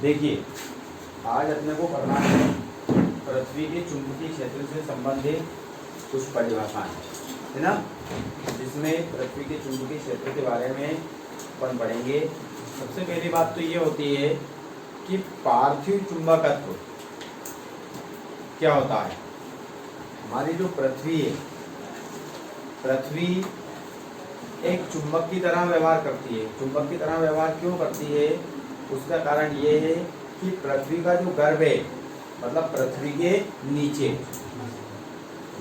देखिए, आज अपने को पढ़ना है पृथ्वी के चुंबकीय क्षेत्र से संबंधित कुछ परिभाषाएं, है ना, जिसमें पृथ्वी के चुंबकीय क्षेत्र के बारे में अपन पढ़ेंगे। सबसे पहली बात तो ये होती है कि पार्थिव चुंबकत्व क्या होता है। हमारी जो पृथ्वी है, पृथ्वी एक चुंबक की तरह व्यवहार करती है। चुंबक की तरह व्यवहार क्यों करती है? उसका कारण ये है कि पृथ्वी का जो गर्भ है, मतलब पृथ्वी के नीचे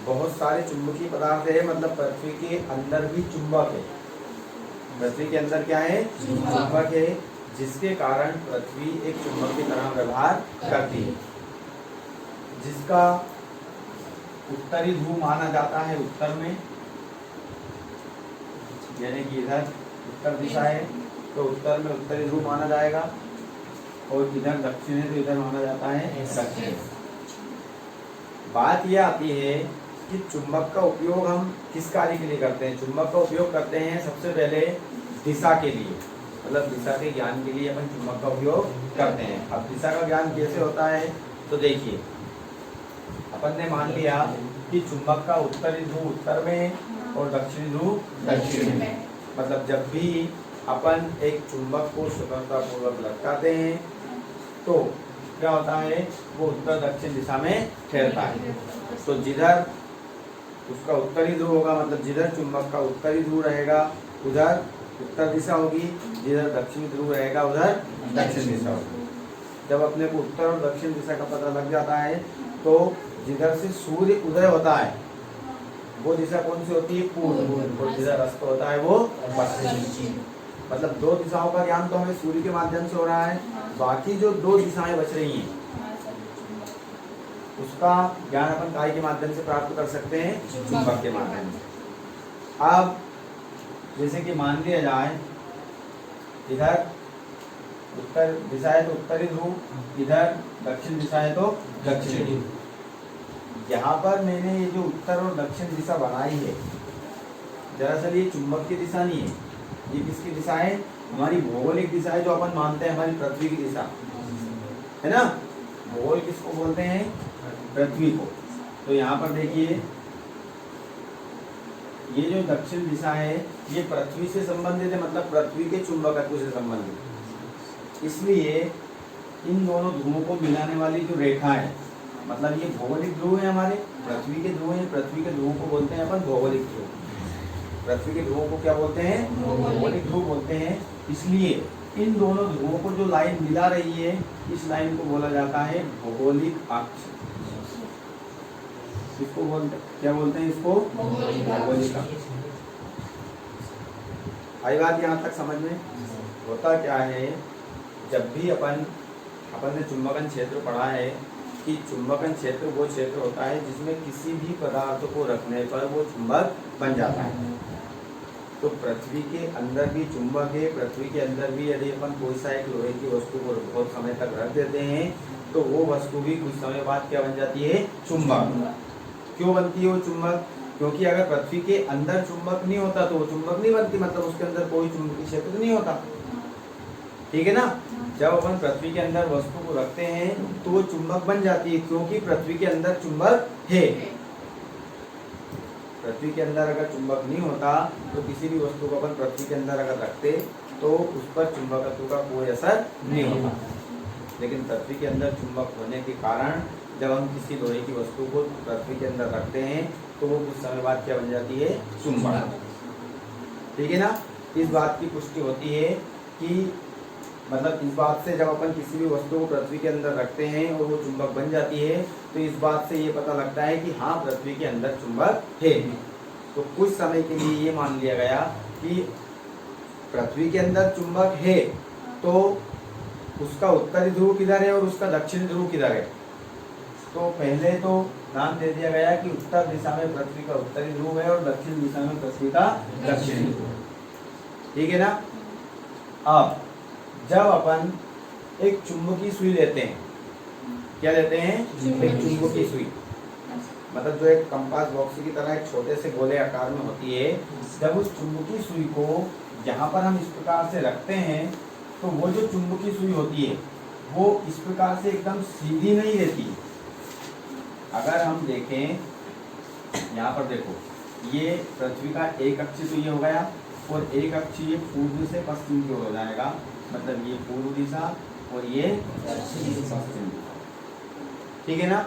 बहुत सारे चुंबकीय पदार्थ है, मतलब पृथ्वी के अंदर भी चुंबक है। पृथ्वी के अंदर क्या है? चुंबक है, जिसके कारण पृथ्वी एक चुंबक की तरह व्यवहार करती है। जिसका उत्तरी ध्रुव माना जाता है उत्तर में, यानी कि इधर उत्तर दिशा है तो उत्तर में उत्तरी ध्रुव माना जाएगा, और इधर दक्षिण है तो इधर माना जाता है दक्षिण। बात यह आती है कि चुंबक का उपयोग हम किस कार्य के लिए करते हैं? चुंबक का उपयोग करते हैं सबसे पहले दिशा के लिए, मतलब दिशा के ज्ञान के लिए अपन चुंबक का उपयोग करते हैं। अब दिशा का ज्ञान कैसे होता है? तो देखिए, अपन ने मान लिया कि चुंबक का उत्तरी ध्रुव उत्तर में और दक्षिणी ध्रुव दक्षिण में। मतलब जब भी अपन एक चुंबक को स्वतंत्रता पूर्वक लटकाते हैं तो क्या होता है? वो उत्तर दक्षिण दिशा में ठहरता है। तो जिधर उसका उत्तरी ध्रुव होगा, मतलब जिधर चुंबक का उत्तरी ध्रुव रहेगा उधर उत्तर दिशा होगी, जिधर दक्षिणी ध्रुव रहेगा उधर दक्षिण दिशा होगी। जब अपने को उत्तर और दक्षिण दिशा का पता लग जाता है तो जिधर से सूर्य उदय होता है वो दिशा कौन सी होती है? पूर्व, और जिधर अस्त होता है वो पश्चिम। मतलब दो दिशाओं का ज्ञान तो हमें सूर्य के माध्यम से हो रहा है, बाकी जो दो दिशाएं बच रही हैं उसका ज्ञान अपन काय के माध्यम से प्राप्त कर सकते हैं? चुंबक के माध्यम से। अब जैसे कि मान लिया जाए इधर उत्तर दिशा है तो उत्तरी ध्रुव, इधर दक्षिण दिशा है तो दक्षिणी ध्रुव। यहाँ पर मैंने ये जो उत्तर और दक्षिण दिशा बनाई है, दरअसल ये चुंबक की दिशा नहीं है। ये किसकी दिशा है? हमारी भौगोलिक दिशा है, जो अपन मानते हैं हमारी पृथ्वी की दिशा है ना। भूगोल किसको बोलते हैं? पृथ्वी को। तो यहाँ पर देखिए, ये जो दक्षिण दिशा है ये पृथ्वी से संबंधित है, मतलब पृथ्वी के चुंबकत्व से संबंधित। इसलिए इन दोनों ध्रुवों को मिलाने वाली जो रेखा है, मतलब ये भौगोलिक ध्रुव है, हमारे पृथ्वी के ध्रुव है। पृथ्वी के ध्रुव को बोलते हैं अपन भौगोलिक ध्रुव। पृथ्वी के ध्रुवों को क्या बोलते हैं? भौगोलिक ध्रुव बोलते हैं। इसलिए इन दोनों ध्रुवों को जो लाइन मिला रही है, इस लाइन को बोला जाता है भौगोलिक अक्ष। इसको क्या बोलते हैं? इसको भौगोलिक अक्ष। आई बात यहाँ तक समझ में? होता क्या है, जब भी अपन ने चुंबकन क्षेत्र पढ़ा है कि चुंबकन क्षेत्र वो क्षेत्र होता है जिसमें किसी भी पदार्थ को रखने पर वो चुंबक बन जाता है। तो पृथ्वी के अंदर भी चुंबक है। पृथ्वी के अंदर भी यदि अपन कोई सा एक लोहे की वस्तु को बहुत समय तक रख देते हैं तो वो वस्तु भी कुछ समय बाद क्या बन जाती है? चुंबक। क्यों बनती है वो चुंबक? क्योंकि अगर पृथ्वी के अंदर चुंबक नहीं होता तो वो चुंबक नहीं बनती, मतलब उसके अंदर कोई चुंबकीय क्षेत्र नहीं होता। ठीक है ना। जब अपन पृथ्वी के अंदर वस्तु को रखते हैं तो वो चुंबक बन जाती है, क्योंकि पृथ्वी के अंदर चुंबक है। पृथ्वी के अंदर अगर चुंबक नहीं होता तो किसी भी वस्तु को अपन पृथ्वी के अंदर अगर रखते तो उस पर चुंबकत्व का कोई असर नहीं होता। लेकिन पृथ्वी के अंदर चुंबक होने के कारण जब हम किसी लोहे की वस्तु को पृथ्वी के अंदर रखते हैं तो वो कुछ समय बाद क्या बन जाती है? चुंबक। ठीक है ना। इस बात की पुष्टि होती है कि मतलब इस बात से जब अपन किसी भी वस्तु को पृथ्वी के अंदर रखते हैं और वो चुंबक बन जाती है तो इस बात से ये पता लगता है कि हाँ, पृथ्वी के अंदर चुंबक है। तो कुछ समय के लिए ये मान लिया गया कि पृथ्वी के अंदर चुंबक है तो उसका उत्तरी ध्रुव किधर है और उसका दक्षिणी ध्रुव किधर है? तो पहले तो नाम दे दिया गया कि उत्तर दिशा में पृथ्वी का उत्तरी ध्रुव है और दक्षिण दिशा में पृथ्वी का दक्षिणी ध्रुव। ठीक है ना। अब जब अपन एक चुंबकीय सुई लेते हैं, क्या लेते हैं? एक चुंबकीय सुई, मतलब जो एक कंपास बॉक्स की तरह एक छोटे से गोले आकार में होती है। जब उस चुंबकीय सुई को यहाँ पर हम इस प्रकार से रखते हैं तो वो जो चुंबकीय सुई होती है वो इस प्रकार से एकदम सीधी नहीं रहती। अगर हम देखें यहाँ पर देखो, ये पृथ्वी का एक अक्ष तो ये हो गया और एक अक्ष ये पूर्व से पश्चिम की ओर हो जाएगा, मतलब ये पूर्व दिशा और ये पश्चिम दिशा, ठीक है ना।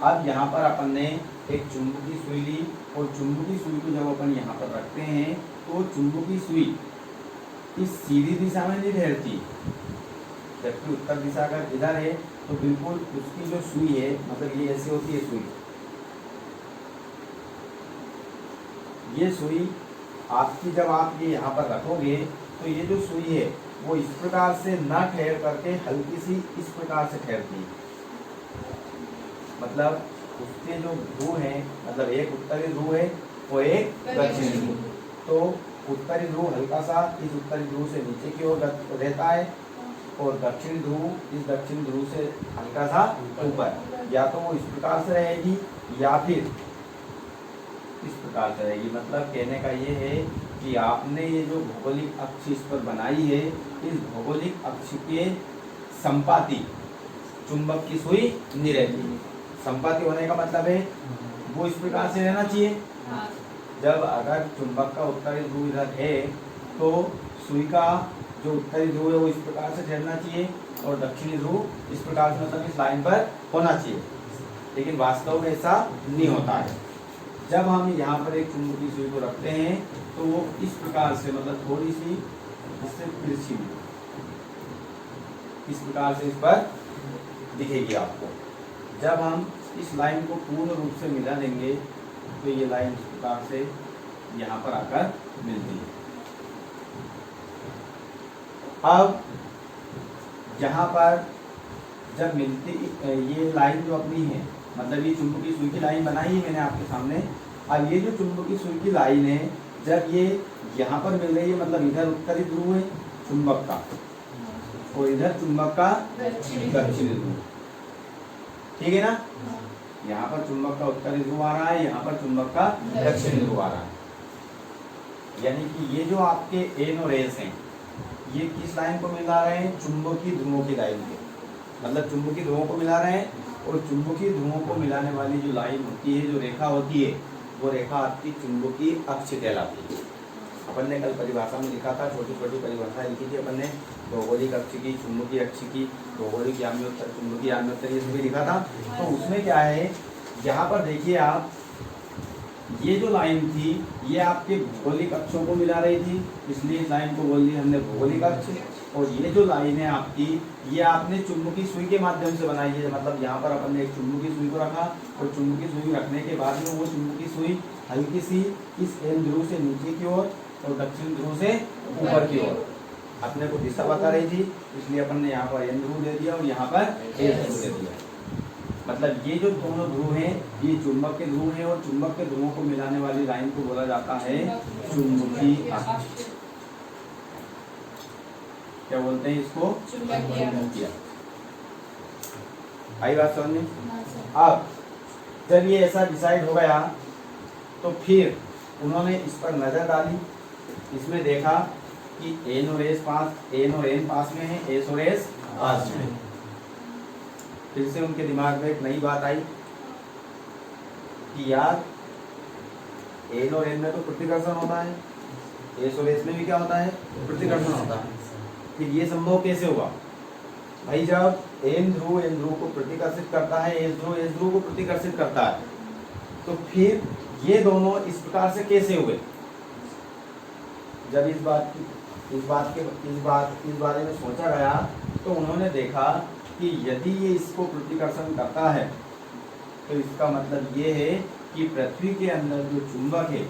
अब यहाँ पर अपन ने एक चुंबकीय सुई ली और चुंबकीय सुई को जब अपन यहाँ पर रखते हैं तो चुंबकीय सुई इस सीधी दिशा में नहीं ठहरती, जबकि उत्तर दिशा अगर इधर है तो बिल्कुल उसकी जो सुई है, मतलब ये ऐसे होती है सुई, ये सुई आपकी जब आप ये यहाँ पर रखोगे तो ये जो सुई है वो इस प्रकार से ना ठहर करके हल्की सी इस प्रकार से ठहरती है। मतलब उसके जो ध्रुव है, मतलब एक उत्तरी ध्रुव है और एक दक्षिणी ध्रुव, तो उत्तरी ध्रुव हल्का सा इस उत्तरी ध्रुव से नीचे की ओर रहता है और दक्षिणी ध्रुव इस दक्षिणी ध्रुव से हल्का सा ऊपर, या तो वो इस प्रकार से रहेगी या फिर इस प्रकार से रहेगी। मतलब कहने का ये है कि आपने ये जो भौगोलिक अक्ष इस पर बनाई है, इस भौगोलिक अक्ष के संपाती चुंबक की सुई नहीं रहती। संपाती होने का मतलब है वो इस प्रकार से रहना चाहिए। जब अगर चुंबक का उत्तरी ध्रुव इधर है तो सुई का जो उत्तरी ध्रुव है वो इस प्रकार से ठहरना चाहिए और दक्षिणी ध्रुव इस प्रकार से, मतलब इस लाइन पर होना चाहिए, लेकिन वास्तव में ऐसा नहीं होता है। जब हम यहाँ पर एक चुंबकीय सुई को रखते हैं तो वो इस प्रकार से, मतलब थोड़ी सी इससे तिरछी इस प्रकार से इस पर दिखेगी आपको। जब हम इस लाइन को पूर्ण रूप से मिला देंगे तो ये लाइन इस प्रकार से यहाँ पर आकर मिलती है। अब यहाँ पर जब मिलती ये लाइन जो अपनी है, मतलब ये चुंबकीय सुई की लाइन बनाई है मैंने आपके सामने। अब ये जो चुंबकीय सुई की लाइन है, जब ये यहाँ पर मिल रही है, मतलब इधर उत्तरी ध्रुव है चुंबक का और इधर चुंबक का दक्षिणी ध्रुव, ठीक है ना। यहाँ पर चुंबक का उत्तरी ध्रुव आ रहा है, यहाँ पर चुंबक का दक्षिणी ध्रुव आ रहा है। यानी कि ये जो आपके एन और एस हैं, ये किस लाइन को मिला रहे हैं? चुंबकीय ध्रुवों की लाइन को, मतलब चुंबकीय ध्रुवों को मिला रहे हैं। और चुंबकीय ध्रुवों को मिलाने वाली जो लाइन होती है, जो रेखा होती है, वो रेखा आपकी चुंबकीय अक्ष कहलाती है। अपन ने कल परिभाषा में लिखा था, छोटी छोटी परिभाषाएं लिखी थी अपन ने, भौगोलिक अक्ष की, चुंबकीय अक्ष की, भौगोलिक याम्योत्तर, चुंबकीय याम्योत्तर, ये सभी लिखा था। तो उसमें क्या है, यहाँ पर देखिए आप, ये जो लाइन थी ये आपके भौगोलिक अक्षों को मिला रही थी, इसलिए इस लाइन को बोल दिया हमने भौगोलिक अक्ष। और ये जो लाइन है आपकी, ये आपने चुंबकीय सुई के माध्यम से बनाई है। मतलब यहाँ पर अपन ने एक चुंबकीय सुई को रखा और चुंबकीय सुई रखने के बाद में वो चुंबकीय सुई हल्की सी इस एन ध्रुव से नीचे की ओर और दक्षिण ध्रुव से ऊपर की ओर अपने को दिशा बता रही थी, इसलिए अपन ने यहाँ पर एन ध्रुव दे दिया और यहाँ पर एस ध्रुव दे दिया। मतलब ये जो दोनों ध्रुव हैं, ये चुंबक के ध्रुव हैं और चुंबक के ध्रुवों को मिलाने वाली लाइन को बोला जाता है चुंबकीय अक्ष। क्या बोलते हैं इसको? चुंबकीय अक्ष। आई बात समझ में? अब जब ये ऐसा डिसाइड हो गया तो फिर उन्होंने इस पर नजर डाली, इसमें देखा कि एन और एन पास में है, एस और एस पास में। फिर से उनके दिमाग में एक नई बात आई कि यार एन और एन में तो प्रतिकर्षण होता है, एस और एस में भी क्या होता है? प्रतिकर्षण होता है। फिर ये संभव कैसे हुआ भाई? जब एन ध्रुव को प्रतिकर्षित करता है, एस ध्रुव को प्रतिकर्षित करता है, तो फिर ये दोनों इस प्रकार से कैसे हुए? जब इस बारे में सोचा गया तो उन्होंने देखा कि यदि ये इसको प्रतिकर्षण करता है तो इसका मतलब ये है कि पृथ्वी के अंदर जो चुंबक है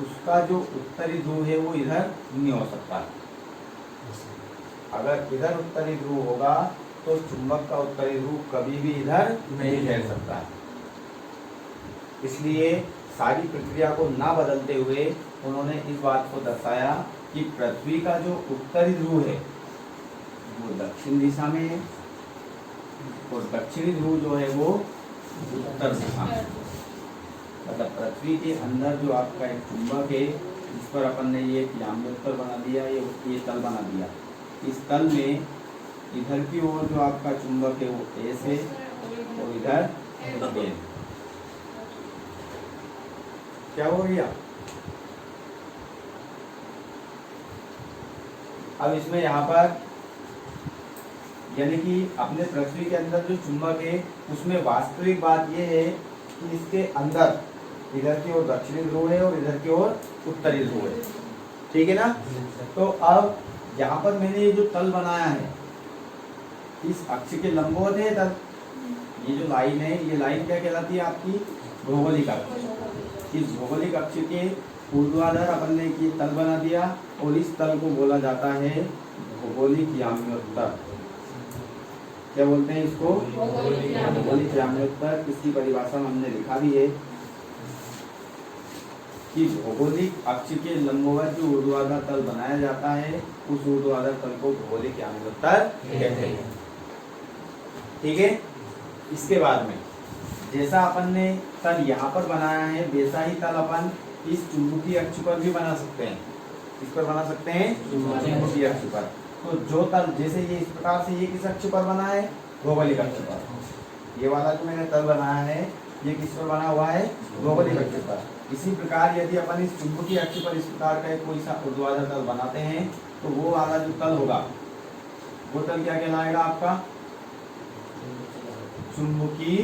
उसका जो उत्तरी ध्रुव है वो इधर नहीं हो सकता। अगर इधर उत्तरी ध्रुव होगा तो चुंबक का उत्तरी ध्रुव कभी भी इधर नहीं ठहर सकता है। इसलिए सारी प्रक्रिया को ना बदलते हुए उन्होंने इस बात को दर्शाया कि पृथ्वी का जो उत्तरी ध्रुव है वो दक्षिण दिशा में है और दक्षिणी ध्रुव जो है वो उत्तर दिशा में। मतलब पृथ्वी के अंदर जो आपका एक चुंबक है, जिस पर अपन ने ये याम्योत्तर बना दिया, ये तल बना दिया, इस तल में इधर की ओर जो आपका चुंबक है वो ए से और इधर एन। क्या हो गया? अब इसमें यहाँ पर यानी कि अपने पृथ्वी के अंदर जो चुंबक है उसमें वास्तविक बात यह है कि इसके अंदर इधर की ओर दक्षिणी ध्रुव है और इधर की ओर उत्तरी ध्रुव है। ठीक है ना? तो अब यहाँ पर मैंने ये जो तल बनाया है इस अक्ष के लंबवत है तल। ये जो लाइन है ये लाइन क्या कहलाती है आपकी? भौगोलिक अक्ष। इस भौगोलिक अक्ष के ऊर्ध्वाधर अपन ने ये तल बना दिया और इस तल को बोला जाता है भौगोलिक याम्योत्तर। क्या बोलते हैं इसको? भौगोलिक याम्योत्तर। इसकी परिभाषा में हमने लिखा भी है कि भौगोलिक अक्ष के लंबवत जो ऊर्ध्वाधर तल बनाया जाता है उस ऊर्ध्वाधर तल को भौगोलिक याम्योत्तर कहते हैं। ठीक है? इसके बाद में जैसा अपन ने तल यहाँ पर बनाया है वैसा ही तल अपन इस चुंबकीय अक्ष पर भी बना सकते हैं। इस पर बना सकते हैं चुंबकीय अक्ष पर। तो जो तल जैसे ये इस प्रकार से ये किस अक्ष पर बना है? भौगोलिक अक्ष पर। ये वाला जो मैंने तल बनाया है ये किस पर बना हुआ है? भौगोलिक अक्ष पर। इसी प्रकार यदि अपन इस चुंबकीय अक्ष पर इस प्रकार का कोई सा ऊर्ध्वाधर तल बनाते हैं तो वो वाला जो तल होगा वो तल क्या कहलाएगा आपका? चुंबकीय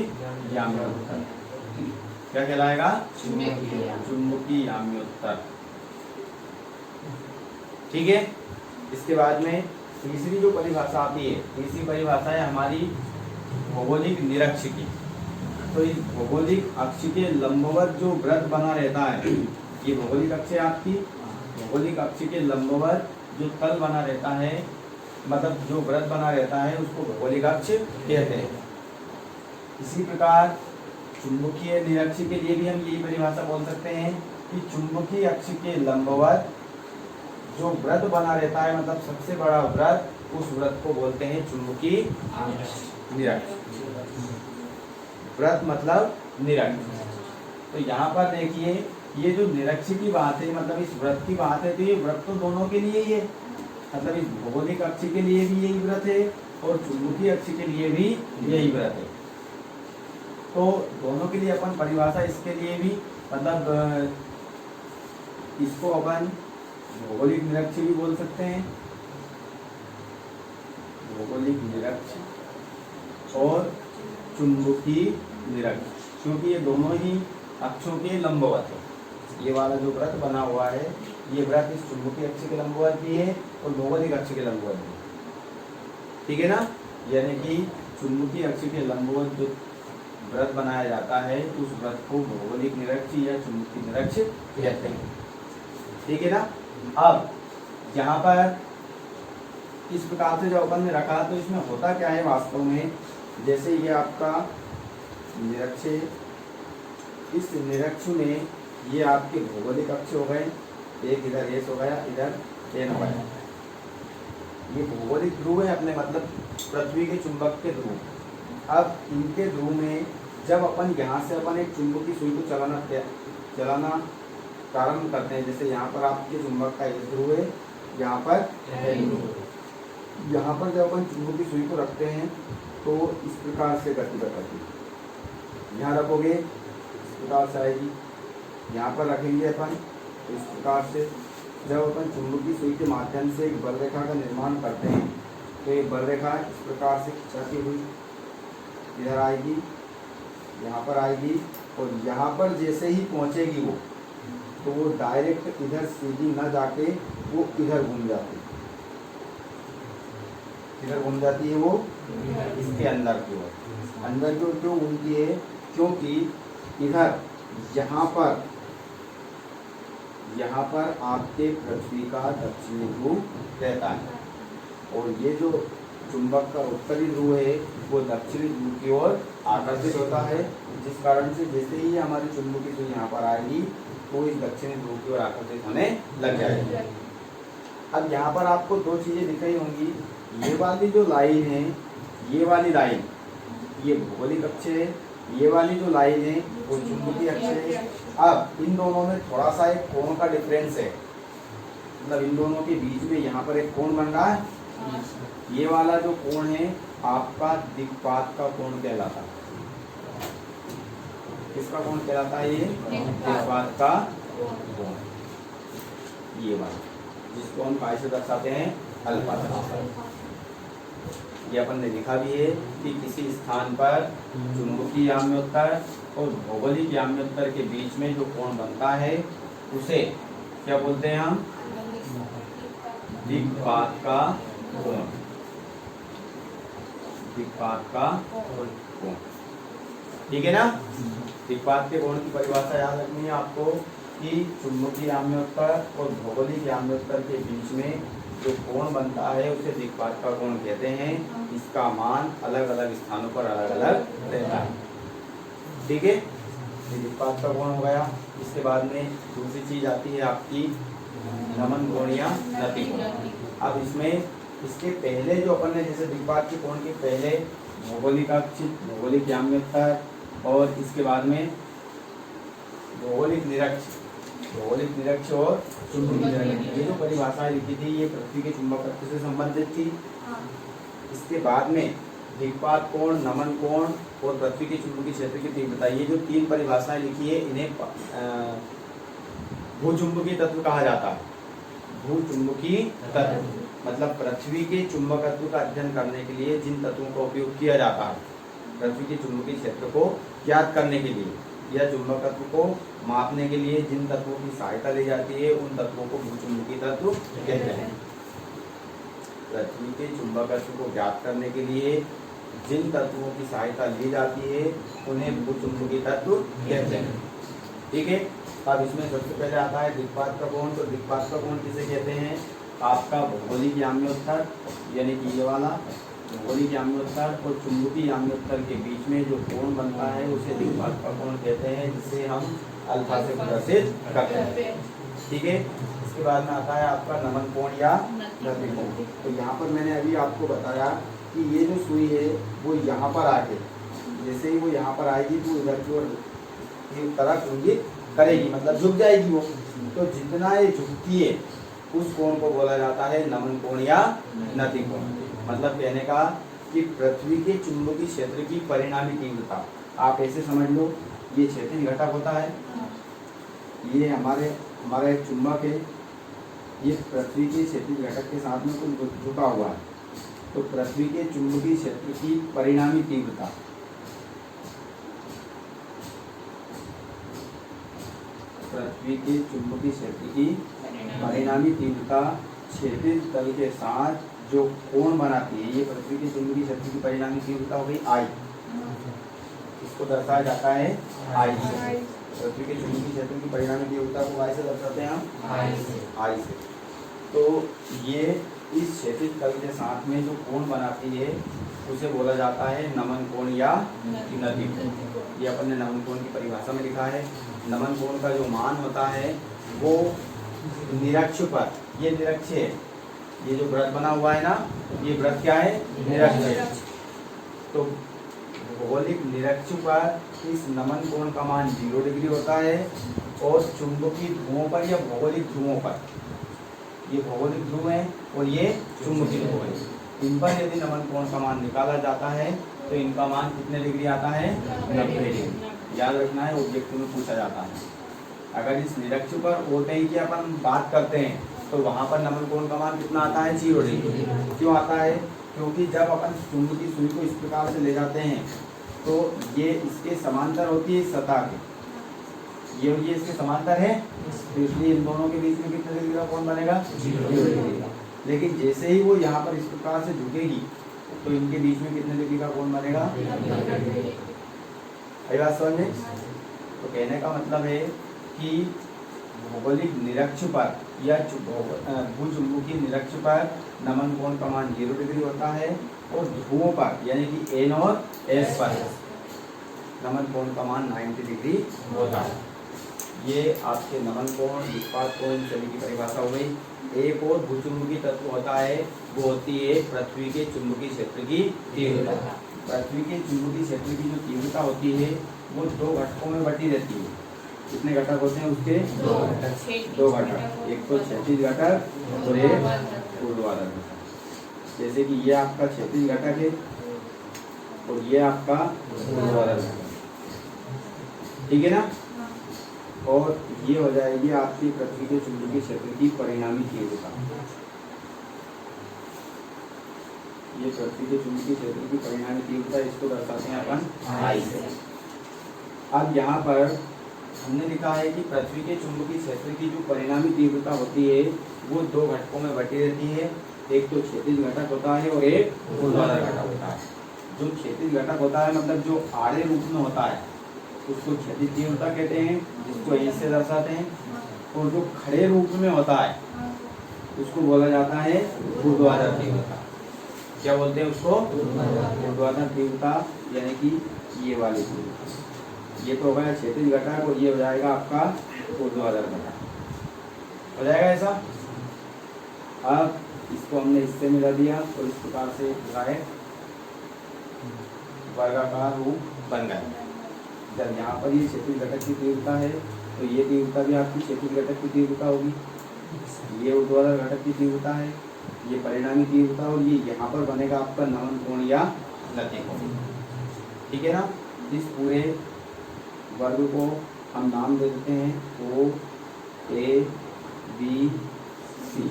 याम्योत्तर। क्या कहलाएगा? चुंबकीय याम्योत्तर। ठीक है? इसके बाद में तीसरी जो परिभाषा आती है, तीसरी परिभाषा है हमारी भौगोलिक निरक्ष की। तो इस भौगोलिक अक्ष के लंबवत जो वृत्त बना रहता है, ये भौगोलिक अक्ष है आपकी। भौगोलिक अक्ष के लंबवत जो तल बना रहता है, मतलब जो वृत्त बना रहता है उसको भौगोलिक अक्ष कहते हैं। इसी प्रकार चुंबकीय निरक्ष के लिए भी हम यही परिभाषा बोल सकते हैं कि चुंबकीय अक्ष के लंबवत जो वृत्त बना रहता है, मतलब सबसे बड़ा वृत्त, उस वृत्त को बोलते हैं चुंबकीय निरक्ष। वृत्त मतलब निरक्ष। तो यहाँ पर देखिए ये जो निरक्ष की बात है, मतलब इस वृत्त की बात है, तो ये वृत्त तो दोनों के लिए ही है। मतलब इस भौगोलिक अक्ष के लिए भी यही वृत्त है और चुंबकीय अक्ष के लिए भी यही वृत्त है। तो दोनों के लिए अपन परिभाषा इसके लिए भी, मतलब इसको अपन भौगोलिक निरक्ष भी बोल सकते हैं, भौगोलिक निरक्ष और चुंबकीय निरक्ष, क्योंकि ये दोनों ही अक्षों के लंबवत है। ये वाला जो वृत्त बना हुआ है ये वृत्त इस चुंबकीय अक्ष के लंबवत भी है और भौगोलिक अक्ष के लंबवत भी है। ठीक है ना? यानी कि चुंबकीय अक्ष के लंबवत जो वृत्त बनाया जाता है उस वृत्त को भौगोलिक निरक्ष या चुंबकीय निरक्ष कहते हैं। ठीक है ना? अब यहाँ पर इस प्रकार से जो अपन ने रखा तो इसमें होता क्या है वास्तव में, जैसे ये आपका निरक्ष, इस निरक्ष में ये आपके भौगोलिक अक्ष हो गए, एक इधर एस हो गया, इधर एन हो गया। ये भौगोलिक ध्रुव है अपने, मतलब पृथ्वी के चुंबक के ध्रुव। अब इनके ध्रुव में जब अपन यहाँ से अपन एक चुंबकीय सुई को चलाना प्रारंभ करते हैं, जैसे यहाँ पर आपके चुंबक का एस ध्रुव है, यहाँ पर एन ध्रुव है। यहाँ पर जब अपन चुंबकीय सुई को रखते हैं तो इस प्रकार से गति बताती है। यहाँ रखोगे इस प्रकार से आएगी, यहाँ पर रखेंगे अपन तो इस प्रकार से। जब अपन चुंबकीय सुई के माध्यम से एक बल रेखा का निर्माण करते हैं तो ये बल रेखा इस प्रकार से खिंचाती हुई इधर आएगी, यहाँ पर आएगी और यहाँ पर जैसे ही पहुँचेगी वो, तो वो डायरेक्ट इधर सीधी न जाके वो इधर घूम जाती है। इधर घूम जाती है वो इसके अंदर की ओर। अंदर की ओर क्यों घूमती है? क्योंकि इधर यहाँ पर आपके पृथ्वी का दक्षिणी ध्रुव रहता है और ये जो चुंबक का उत्तरी ध्रुव है वो दक्षिणी ध्रुव की ओर आकर्षित होता है, जिस कारण से जैसे ही हमारी चुंबकीय सुई यहाँ पर आएगी तो इस दक्षिणी ध्रुव की ओर आकर्षित होने लग जाएगी। अब यहाँ पर आपको दो चीजें दिख रही होंगी, ये वाली जो लाइन है, ये वाली लाइन ये भौगोलिक अक्ष है, ये वाली जो लाइन है वो चुंबकीय अक्ष है। अब इन दोनों में थोड़ा सा एक कोण का डिफरेंस है, मतलब इन दोनों के बीच में यहाँ पर एक कोण बन रहा है ये वाला जो कोण है आपका दिक्पात का कोण कहलाता है। किसका कोण कहलाता है? ये दिक्पात का कोण, ये वाला, जिसको हम काय से दर्शाते हैं? अल्फा। ये अपन ने लिखा भी है कि किसी स्थान पर चुंबकीय याम्योत्तर और भौगोलिक याम्योत्तर के बीच में जो कोण बनता है उसे क्या बोलते हैं हम? दिक्पात का कोण। दिक्पात का कोण, ठीक है ना? दिक्पात के कोण की परिभाषा याद रखनी है आपको कि चुंबकीय याम्योत्तर और भौगोलिक याम्योत्तर के बीच में जो कोण बनता है उसे दिक्पात का कोण कहते हैं। इसका मान अलग अलग स्थानों पर अलग अलग रहता है, ठीक है? ये दिक्पात का कोण हो गया। इसके बाद में दूसरी चीज आती है आपकी नमन कोण या नति कोण। अब इसमें इसके पहले जो अपन ने जैसे दिक्पात के कोण के पहले भौगोलिक अक्ष, भौगोलिक याम्योत्तर और इसके बाद में भौगोलिक निरक्ष, भौगोलिक निरक्ष और चुंबकीय निरक्ष, ये जो परिभाषाएं लिखी थी ये पृथ्वी के चुंबकत्व से संबंधित थी। इसके बाद में दिक्पात कोण, नमन कोण और पृथ्वी के चुंबकीय क्षेत्र की तीव्रता, ये जो तीन परिभाषाएं लिखी है इन्हें भूचुंबकीय तत्व कहा जाता है। भूचुंबकीय तत्व मतलब पृथ्वी के चुंबकत्व का अध्ययन करने के लिए जिन तत्वों का उपयोग किया जाता है, पृथ्वी के चुंबकीय क्षेत्र को ज्ञात करने के लिए या चुंबकत्व को मापने के लिए जिन तत्वों की सहायता ली जाती है उन तत्वों को भूचुंबकीय तत्व कहते हैं। पृथ्वी के चुंबकत्व को ज्ञात करने के लिए जिन तत्वों की सहायता ली जाती है उन्हें भूचुंबकीय तत्व कहते हैं, ठीक है? अब इसमें सबसे पहले आता है दिक्पात का कोण। तो दिक्पात का कोण किसे कहते हैं? आपका भौगोलिक याम्योत्तर यानी कि ये वाला भौगोलिक याम्योत्तर और चुंबकीय याम्योत्तर के बीच में जो कोण बनता है उसे दिक्पात का कोण कहते हैं, जिसे हम अल्फा से प्रदर्शित करते हैं, ठीक है? इसके बाद में आता है आपका नमन कोण या नति कोण। तो यहाँ पर मैंने अभी आपको बताया कि ये जो सुई है वो यहाँ पर आके जैसे ही वो यहाँ पर आएगी तो इधर की ओर एक तरफ इंगित करेगी, मतलब झुक जाएगी वो। तो जितना ये झुकती है उस कोण को बोला जाता है नमन कोण या नति कोण। मतलब कहने का कि पृथ्वी के चुंबकीय क्षेत्र की परिणामी तीव्रता, आप ऐसे समझ लो ये क्षैतिज घटक होता है, ये हमारा एक चुंबक है, ये पृथ्वी के क्षैतिज घटक के साथ में कुछ झुका हुआ है। तो पृथ्वी के चुंबकीय क्षेत्र की परिणामी तीव्रता, पृथ्वी के चुंबकीय क्षेत्र की परिणामी तीव्रता क्षैतिज तल के साथ जो कोण बनाती है, ये पृथ्वी के चुंबकीय क्षेत्र की परिणामी तीव्रता हो गई आई। इसको दर्शाया जाता है आई से। पृथ्वी के चुंबकीय क्षेत्र की परिणामी तीव्रता को आई से दर्शाते हैं हम आई से। तो ये इस क्षैतिज तल के साथ में जो कोण बनाती है उसे बोला जाता है नमन कोण या नति कोण। ये अपन ने नमन कोण की परिभाषा में लिखा है। नमन कोण का जो मान होता है वो निरक्ष पर, ये निरक्ष है, ये जो वृत्त बना हुआ है ना, ये वृत्त क्या है? निरक्ष है। तो भौगोलिक निरक्ष पर इस नमन कोण का मान 0 डिग्री होता है और चुंबकीय ध्रुवों पर या भौगोलिक ध्रुवों पर, ये भौगोलिक ध्रुव है और ये चुंबकीय ध्रुव है, इन पर यदि नमन कोण का मान निकाला जाता है तो इनका मान कितने डिग्री आता है? 90 डिग्री। याद रखना है, ऑब्जेक्ट में पूछा जाता है। अगर इस निरक्ष पर होते ही कि अपन बात करते हैं तो वहाँ पर नमन कोण का मान कितना आता है? 0 डिग्री। क्यों आता है? क्योंकि जब अपन चुंबकीय सुई को इस प्रकार से ले जाते हैं तो ये इसके समांतर होती है सतह के, ये इसके समांतर है, तो इसलिए इन दोनों के बीच में कितने डिग्री का कोण बनेगा? 0 डिग्री का। लेकिन जैसे ही वो यहाँ पर इस प्रकार से झुकेगी तो इनके बीच में कितने डिग्री का कोण बनेगा? आई बात समझ में? तो कहने का मतलब है कि भौगोलिक निरक्ष पर या भूचुंबकीय निरक्ष पर नमन कोण का मान 0 डिग्री होता है और ध्रुवों पर यानी कि N और S पर नमन कोण का मान 90 डिग्री होता है। ये आपके नमन कोण, दिक्पात कोण सभी की परिभाषा हो गई। एक और भूचुंबकीय तत्व होता है, वो होती है पृथ्वी के चुंबकीय क्षेत्र की तीव्रता। पृथ्वी के चुंबकीय क्षेत्र की जो तीव्रता होती है वो 2 घटकों में बटी रहती है। कितने घटक होते हैं उसके? 2 घटक, एक तो क्षैतिज घटक और एक ऊर्ध्वाधर घटक। जैसे कि ये आपका क्षैतिज घटक है और ये आपका ऊर्ध्वाधर घटक, ठीक है ना। और ये हो जाएगी आपकी पृथ्वी के चुंबकीय क्षेत्र की परिणामी तीव्रता। ये पृथ्वी के चुंबकीय क्षेत्र की परिणामी तीव्रता, इसको दर्शाते हैं अपन आई से। अब यहाँ पर हमने लिखा है कि पृथ्वी के चुंबकीय क्षेत्र की जो परिणामी तीव्रता होती है वो दो घटकों में बटी रहती है, एक तो क्षैतिज घटक होता है और एक ऊर्ध्वाधर घटक होता है। जो क्षैतिज घटक होता है मतलब जो आड़े रूप में होता है उसको क्षैतिज तीव्रता कहते हैं, जिसको एच से दर्शाते हैं। और जो खड़े रूप में होता है उसको बोला जाता है ऊर्ध्वाधर तीव्रता। क्या बोलते हैं उसको? ऊर्ध्वाधर तीव्रता, यानी कि ये वाली तीव्रता। ये तो हो गया क्षैतिज घटक और ये हो जाएगा आपका ऊर्ध्वाधर घटक, हो जाएगा ऐसा। अब इसको हमने इससे मिला दिया और इस प्रकार से राय वर्गाकार रूप बन गया। जब यहाँ पर ये क्षैतिज घटक की तीव्रता है तो ये तीव्रता भी आपकी क्षैतिज घटक की तीव्रता होगी, ये ऊर्ध्वाधर घटक की तीव्रता है, ये परिणामी तीव्रता, और ये यहाँ पर बनेगा आपका नमन कोण या नति कोण, ठीक है ना। इस पूरे वर्ग को हम नाम दे देते हैं ओ ए बी सी,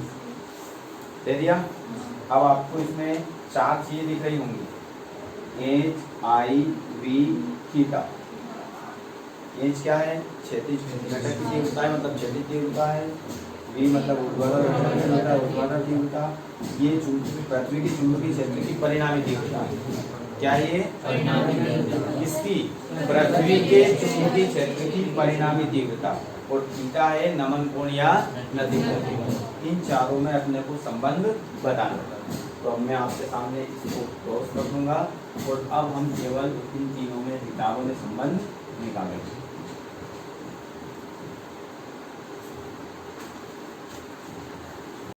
दे दिया। अब आपको इसमें चार चीजें दिख रही होंगी, H I V theta. H क्या है? क्षैतिज घटक की तीव्रता है, मतलब क्षैतिज तीव्रता है। वी मतलब ऊर्ध्वाधर तीव्रता। ये पृथ्वी की चुंबकीय क्षेत्र की परिणामी तीव्रता है। क्या ये? किसकी? पृथ्वी के चुंबकीय क्षेत्र की परिणामी तीव्रता। और थीटा है नमन कोण या नति कोण। इन चारों में अपने को संबंध बताना होगा। तो अब मैं आपके सामने इसको क्रॉस कर दूंगा और अब हम केवल इन तीनों में किताबों में संबंध निकालेंगे।